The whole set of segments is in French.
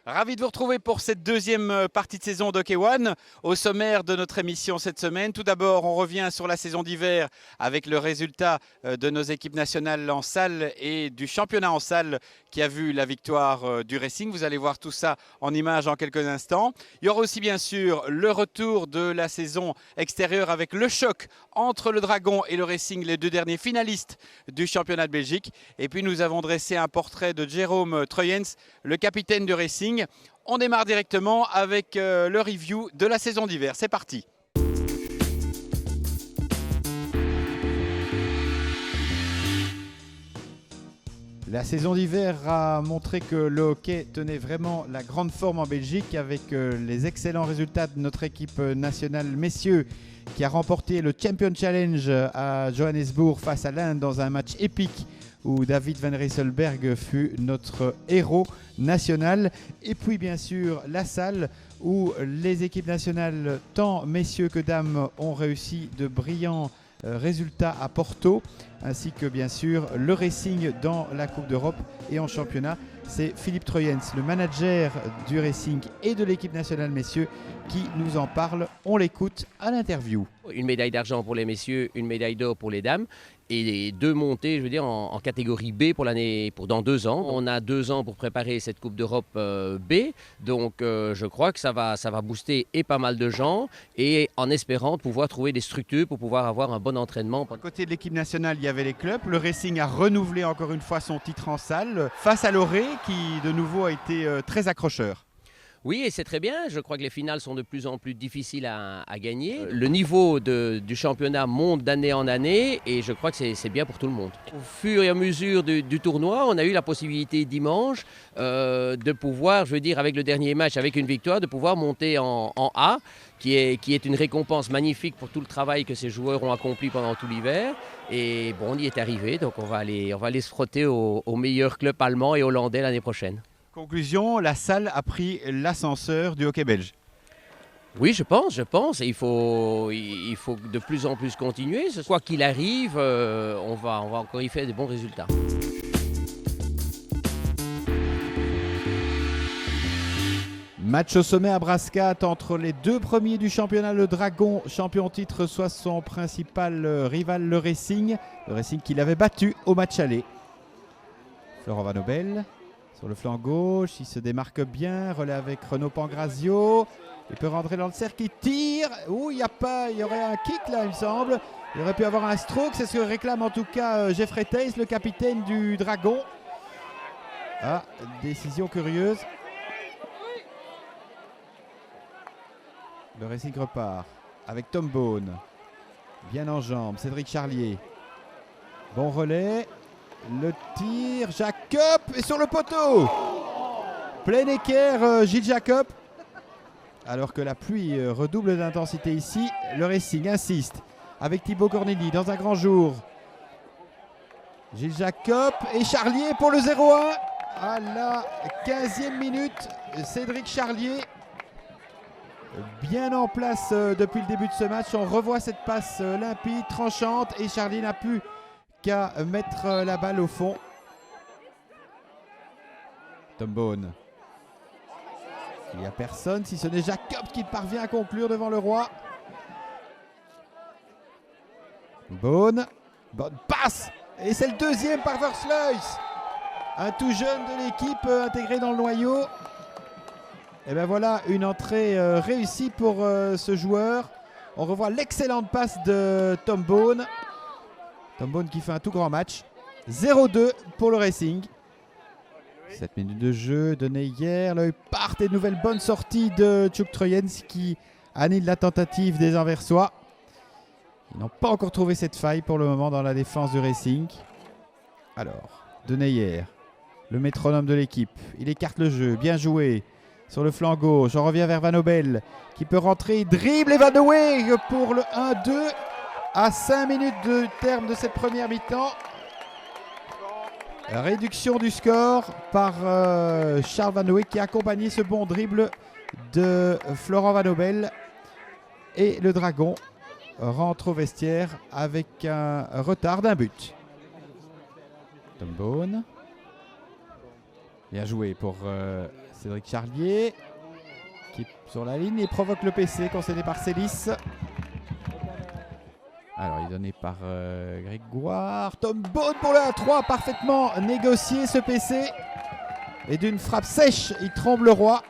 Ravi de vous retrouver pour cette deuxième partie de saison d'Hockey One. Au sommaire de notre émission cette semaine, tout d'abord, on revient sur la saison d'hiver avec le résultat de nos équipes nationales en salle et du championnat en salle qui a vu la victoire du Racing. Vous allez voir tout ça en images en quelques instants. Il y aura aussi bien sûr le retour de la saison extérieure avec le choc entre le Dragon et le Racing, les deux derniers finalistes du championnat de Belgique. Et puis nous avons dressé un portrait de Jérôme Troyens, le capitaine du Racing. On démarre directement avec le review de la saison d'hiver. C'est parti. La saison d'hiver a montré que le hockey tenait vraiment la grande forme en Belgique avec les excellents résultats de notre équipe nationale messieurs qui a remporté le Champion Challenge à Johannesburg face à l'Inde dans un match épique où David Van Rysselberghe fut notre héros national. Et puis bien sûr la salle où les équipes nationales, tant messieurs que dames, ont réussi de brillants résultats à Porto, ainsi que bien sûr le Racing dans la Coupe d'Europe et en championnat. C'est Philippe Troyens, le manager du Racing et de l'équipe nationale messieurs, qui nous en parle. On l'écoute à l'interview. Une médaille d'argent pour les messieurs, une médaille d'or pour les dames et les deux montées, je veux dire, en catégorie B pour dans 2 ans. On a 2 ans pour préparer cette Coupe d'Europe B, donc je crois que ça va booster et pas mal de gens et en espérant pouvoir trouver des structures pour pouvoir avoir un bon entraînement. À côté de l'équipe nationale, il y avait les clubs. Le Racing a renouvelé encore une fois son titre en salle face à l'Oré qui de nouveau a été très accrocheur. Oui, et c'est très bien. Je crois que les finales sont de plus en plus difficiles à gagner. Le niveau du championnat monte d'année en année et je crois que c'est bien pour tout le monde. Au fur et à mesure du tournoi, on a eu la possibilité dimanche de pouvoir, je veux dire, avec le dernier match, avec une victoire, de pouvoir monter en A, qui est une récompense magnifique pour tout le travail que ces joueurs ont accompli pendant tout l'hiver. Et bon, on y est arrivé, donc on va aller se frotter aux meilleurs clubs allemands et hollandais l'année prochaine. Conclusion, la salle a pris l'ascenseur du hockey belge. Oui, je pense. Et il faut de plus en plus continuer. Quoi qu'il arrive, on va encore y faire de bons résultats. Match au sommet à Brascat entre les deux premiers du championnat. Le Dragon, champion titre, soit son principal rival, le Racing. Le Racing qui l'avait battu au match aller. Florent Van Nobel. Sur le flanc gauche, il se démarque bien, relais avec Renaud Pangrazio. Il peut rentrer dans le cercle, il tire. Ouh, il y aurait un kick là, il me semble. Il aurait pu avoir un stroke, c'est ce que réclame en tout cas Jeffrey Theis, le capitaine du Dragon. Ah, décision curieuse. Le Racing repart avec Tom Bone. Bien en jambes, Cédric Charlier. Bon relais. Le tir, Jacob est sur le poteau. Plein équerre, Gilles Jacob. Alors que la pluie redouble d'intensité ici, le Racing insiste avec Thibaut Corneli dans un grand jour. Gilles Jacob et Charlier pour le 0-1. À la 15e minute, Cédric Charlier bien en place depuis le début de ce match. On revoit cette passe limpide, tranchante et Charlier n'a plus qu'à mettre la balle au fond. Tom Bone. Il n'y a personne si ce n'est Jacob qui parvient à conclure devant le roi. Bone. Bonne passe. Et c'est le deuxième par Versluis. Un tout jeune de l'équipe intégré dans le noyau. Et bien voilà une entrée réussie pour ce joueur. On revoit l'excellente passe de Tom Bone. Tom Bone qui fait un tout grand match. 0-2 pour le Racing. 7 minutes de jeu donné hier. L'œil part et nouvelle bonne sortie de Tjouk Troyens qui annule la tentative des Anversois. Ils n'ont pas encore trouvé cette faille pour le moment dans la défense du Racing. Alors, Deneyer, le métronome de l'équipe. Il écarte le jeu, bien joué. Sur le flanc gauche, on revient vers Van Nobel qui peut rentrer, dribble et Van de Weeg pour le 1-2. À 5 minutes du terme de cette première mi-temps. Réduction du score par Charles Van Weeg qui a accompagné ce bon dribble de Florent Van Nobel. Et le Dragon rentre au vestiaire avec un retard d'un but. Tom Bone. Bien joué pour Cédric Charlier qui est sur la ligne et provoque le PC concédé par Célis. Alors, il est donné par Grégoire. Tom Beaune pour le 1-3, parfaitement négocié ce PC. Et d'une frappe sèche, il tremble le roi.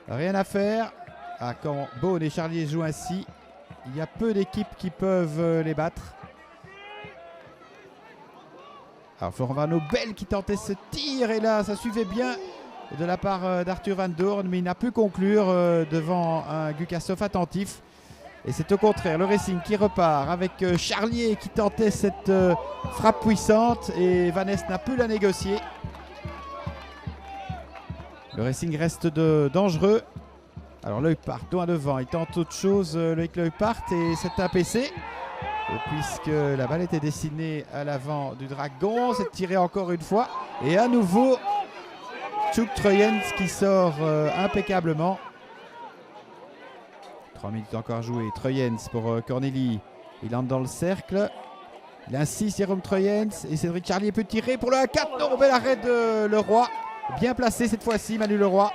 Rien à faire. Ah, quand Beaune et Charlier jouent ainsi, il y a peu d'équipes qui peuvent les battre. Alors, Florent Van Nobel qui tentait ce tir. Et là, ça suivait bien de la part d'Arthur Van Doorn. Mais il n'a pu conclure devant un Gukasov attentif. Et c'est au contraire le Racing qui repart avec Charlier qui tentait cette frappe puissante. Et Vanesse n'a pu la négocier. Le Racing reste dangereux. Alors Leupart, loin devant, il tente autre chose, Loïc Leupart, et c'est un PC. Et puisque la balle était destinée à l'avant du Dragon, c'est tiré encore une fois. Et à nouveau, Tjouk Trojens qui sort impeccablement. 3 minutes encore à jouer. Trojens pour Cornélie. Il entre dans le cercle. Il insiste, Jérôme Trojens. Et Cédric Charlier peut tirer pour le 1-4. Non, bel arrêt de Leroy. Bien placé cette fois-ci, Manu Leroy.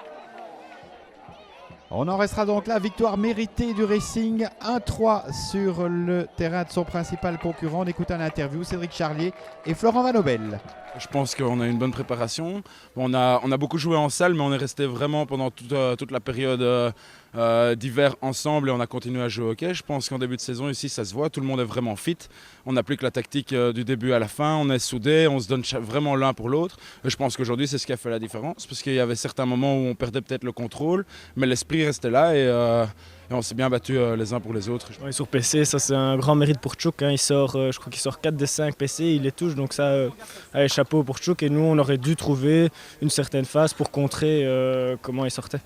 On en restera donc là, victoire méritée du Racing, 1-3 sur le terrain de son principal concurrent. On écoute un interview, Cédric Charlier et Florent Van Nobel. Je pense qu'on a une bonne préparation. On a beaucoup joué en salle, mais on est resté vraiment pendant toute la période d'hiver ensemble et on a continué à jouer au hockey. Je pense qu'en début de saison, ici, ça se voit, tout le monde est vraiment fit. On n'a plus que la tactique du début à la fin, on est soudés, on se donne vraiment l'un pour l'autre. Je pense qu'aujourd'hui, c'est ce qui a fait la différence, parce qu'il y avait certains moments où on perdait peut-être le contrôle, mais l'esprit restait là et on s'est bien battus les uns pour les autres. Ouais, sur PC, ça c'est un grand mérite pour Tjouk. Hein. Je crois qu'il sort 4 des 5 PC, il les touche, donc ça, allez, chapeau pour Tjouk. Et nous, on aurait dû trouver une certaine phase pour contrer comment il sortait.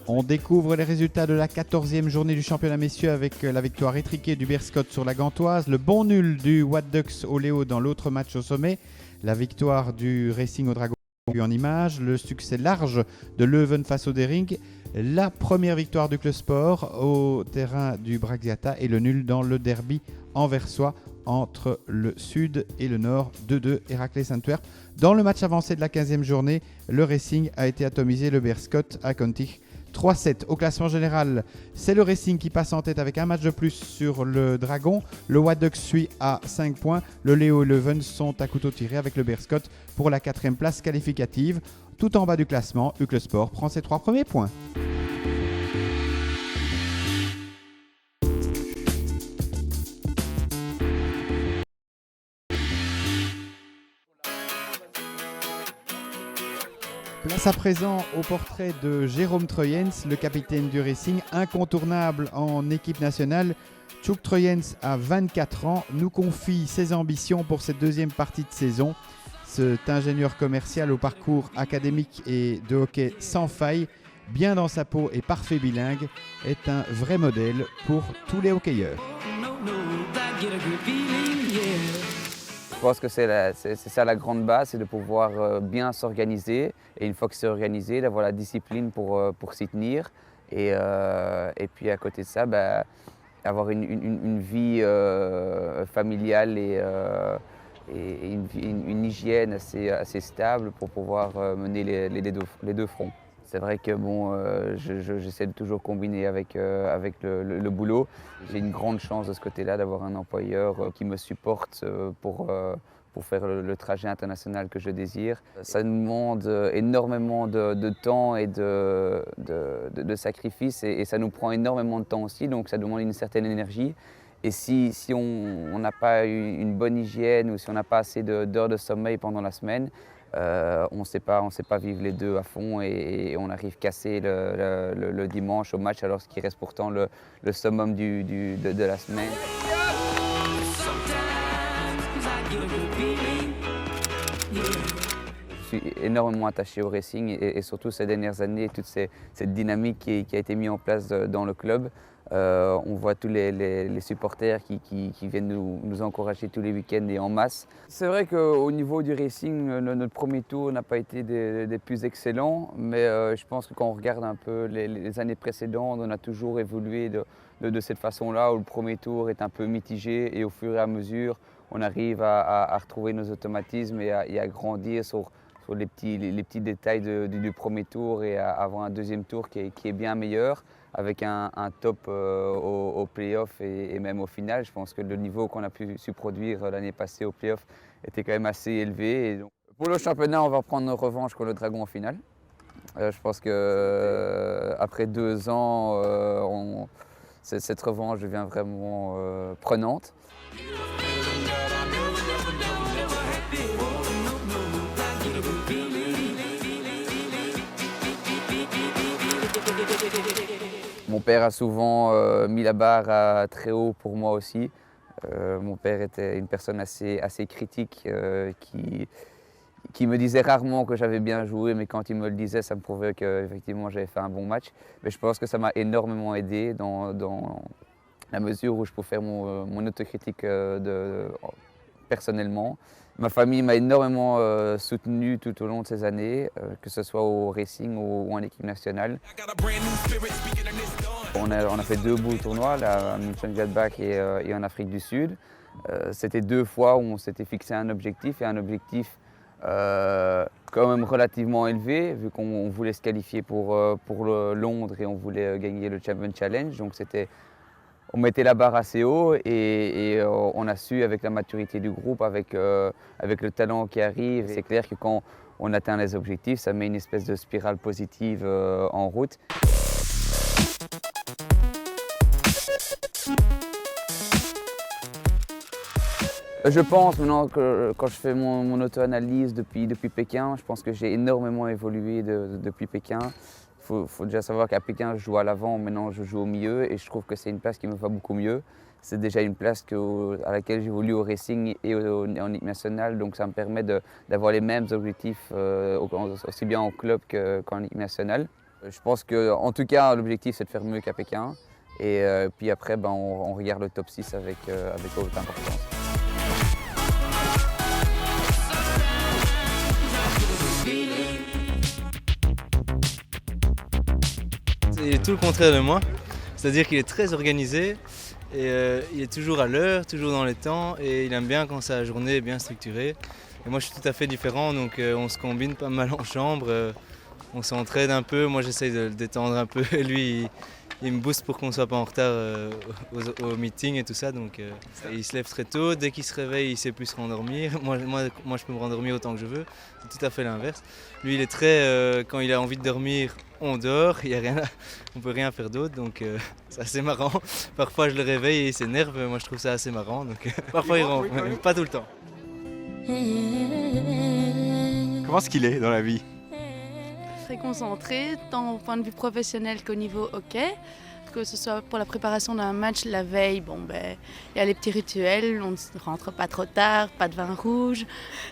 On découvre les résultats de la 14e journée du championnat messieurs avec la victoire étriquée du Beerscott sur la Gantoise, le bon nul du What Ducks au Léo dans l'autre match au sommet, la victoire du Racing au Dragon en image, le succès large de Leuven face au Dering, la première victoire du Club Sport au terrain du Braxiata et le nul dans le derby anversois entre le sud et le nord, 2-2 Héraclès Antwerp. Dans le match avancé de la 15e journée, le Racing a été atomisé, le Beerscott à Contig 3-7. Au classement général, c'est le Racing qui passe en tête avec un match de plus sur le Dragon. Le Wadduck suit à 5 points. Le Léo et Leuven sont à couteau tiré avec le Beerscott pour la 4e place qualificative. Tout en bas du classement, Uccle Sport prend ses 3 premiers points. Place à présent au portrait de Jérôme Trojens, le capitaine du Racing, incontournable en équipe nationale. Tjouk Trojens a 24 ans, nous confie ses ambitions pour cette deuxième partie de saison. Cet ingénieur commercial au parcours académique et de hockey sans faille, bien dans sa peau et parfait bilingue, est un vrai modèle pour tous les hockeyeurs. Je pense que c'est ça la grande base, c'est de pouvoir bien s'organiser. Et une fois que c'est organisé, d'avoir la discipline pour s'y tenir. Et puis à côté de ça, avoir une vie familiale et une hygiène assez stable pour pouvoir mener les deux fronts. C'est vrai que j'essaie de toujours combiner avec le boulot. J'ai une grande chance de ce côté-là d'avoir un employeur qui me supporte pour faire le trajet international que je désire. Ça nous demande énormément de temps et de sacrifices et ça nous prend énormément de temps aussi, donc ça demande une certaine énergie. Et si on n'a pas une bonne hygiène ou si on n'a pas assez d'heures de sommeil pendant la semaine, on ne sait pas vivre les deux à fond et on arrive cassé le dimanche au match alors qu'il reste pourtant le summum de la semaine. Je suis énormément attaché au Racing et surtout ces dernières années, toute cette dynamique qui a été mise en place dans le club. On voit tous les supporters qui viennent nous encourager tous les week-ends et en masse. C'est vrai qu'au niveau du Racing, notre premier tour n'a pas été des plus excellents, mais je pense que quand on regarde un peu les années précédentes, on a toujours évolué de cette façon-là, où le premier tour est un peu mitigé et au fur et à mesure, on arrive à retrouver nos automatismes et à grandir sur sur les petits détails du premier tour et avoir un deuxième tour qui est bien meilleur, avec un top au play-off et même au final. Je pense que le niveau qu'on a su produire l'année passée au play-off était quand même assez élevé. Et donc, pour le championnat, on va prendre revanche contre le Dragon en finale. Je pense qu'après 2 ans, cette revanche devient vraiment prenante. Mon père a souvent mis la barre très haut pour moi aussi. Mon père était une personne assez critique qui me disait rarement que j'avais bien joué, mais quand il me le disait, ça me prouvait qu'effectivement j'avais fait un bon match. Mais je pense que ça m'a énormément aidé dans la mesure où je peux faire mon autocritique personnellement. Ma famille m'a énormément soutenu tout au long de ces années, que ce soit au Racing ou en équipe nationale. On a fait 2 beaux tournois, à Mönchengladbach et en Afrique du Sud. C'était 2 fois où on s'était fixé un objectif, et un objectif quand même relativement élevé, vu qu'on voulait se qualifier pour Londres et on voulait gagner le Champion Challenge. Donc on mettait la barre assez haut et on a su, avec la maturité du groupe, avec le talent qui arrive, c'est clair que quand on atteint les objectifs, ça met une espèce de spirale positive en route. Je pense maintenant que quand je fais mon auto-analyse depuis Pékin, je pense que j'ai énormément évolué depuis Pékin. Il faut déjà savoir qu'à Pékin, je joue à l'avant, maintenant je joue au milieu et je trouve que c'est une place qui me va beaucoup mieux. C'est déjà une place à laquelle j'évolue au Racing et en équipe nationale, donc ça me permet d'avoir les mêmes objectifs aussi bien en club qu'en équipe nationale. Je pense qu'en tout cas, l'objectif c'est de faire mieux qu'à Pékin et puis après on regarde le top 6 avec haute importance. Il est tout le contraire de moi, c'est-à-dire qu'il est très organisé et il est toujours à l'heure, toujours dans les temps et il aime bien quand sa journée est bien structurée. Et moi je suis tout à fait différent, donc on se combine pas mal en chambre, on s'entraide un peu, moi j'essaye de le détendre un peu et lui il me booste pour qu'on ne soit pas en retard au meeting et tout ça. Donc il se lève très tôt, dès qu'il se réveille il sait plus se rendormir. Moi je peux me rendormir autant que je veux, c'est tout à fait l'inverse. Lui il est très, quand il a envie de dormir, on dort, on ne peut rien faire d'autre, donc c'est assez marrant. Parfois je le réveille et il s'énerve, moi je trouve ça assez marrant, donc parfois il rentre, mais pas tout le temps. Comment est-ce qu'il est dans la vie ? Très concentré, tant au point de vue professionnel qu'au niveau hockey. Que ce soit pour la préparation d'un match la veille, il y a les petits rituels, on ne rentre pas trop tard, pas de vin rouge.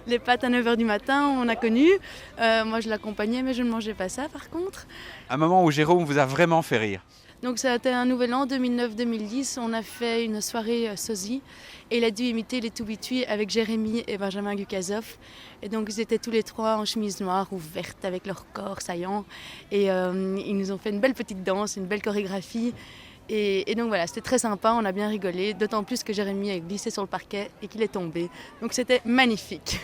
Les pâtes à 9h du matin, on a connu. Moi je l'accompagnais mais je ne mangeais pas ça par contre. Un moment où Jérôme vous a vraiment fait rire. Donc ça a été un nouvel an, 2009-2010, on a fait une soirée sosie et il a dû imiter les Toubitui avec Jérémy et Benjamin Gukasov. Et donc ils étaient tous les 3 en chemise noire ou verte avec leur corps saillant. Et ils nous ont fait une belle petite danse, une belle chorégraphie. Et donc voilà, c'était très sympa, on a bien rigolé, d'autant plus que Jérémy a glissé sur le parquet et qu'il est tombé. Donc c'était magnifique.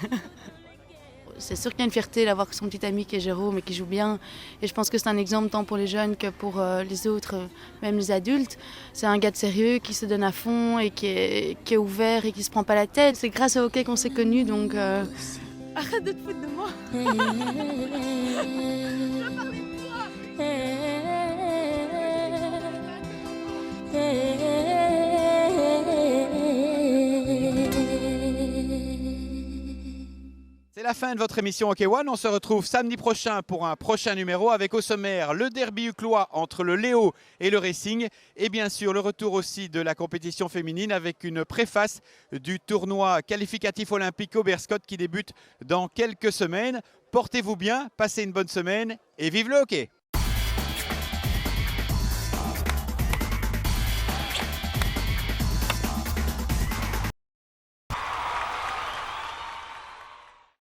C'est sûr qu'il y a une fierté d'avoir son petit ami qui est Jérôme et qui joue bien. Et je pense que c'est un exemple tant pour les jeunes que pour les autres, même les adultes. C'est un gars de sérieux qui se donne à fond et qui est ouvert et qui se prend pas la tête. C'est grâce au hockey qu'on s'est connus, donc arrête de te foutre de moi. C'est la fin de votre émission Hockey One. On se retrouve samedi prochain pour un prochain numéro avec au sommaire le derby uclois entre le Léo et le Racing et bien sûr le retour aussi de la compétition féminine avec une préface du tournoi qualificatif olympique Oberscott qui débute dans quelques semaines. Portez-vous bien, passez une bonne semaine et vive le hockey!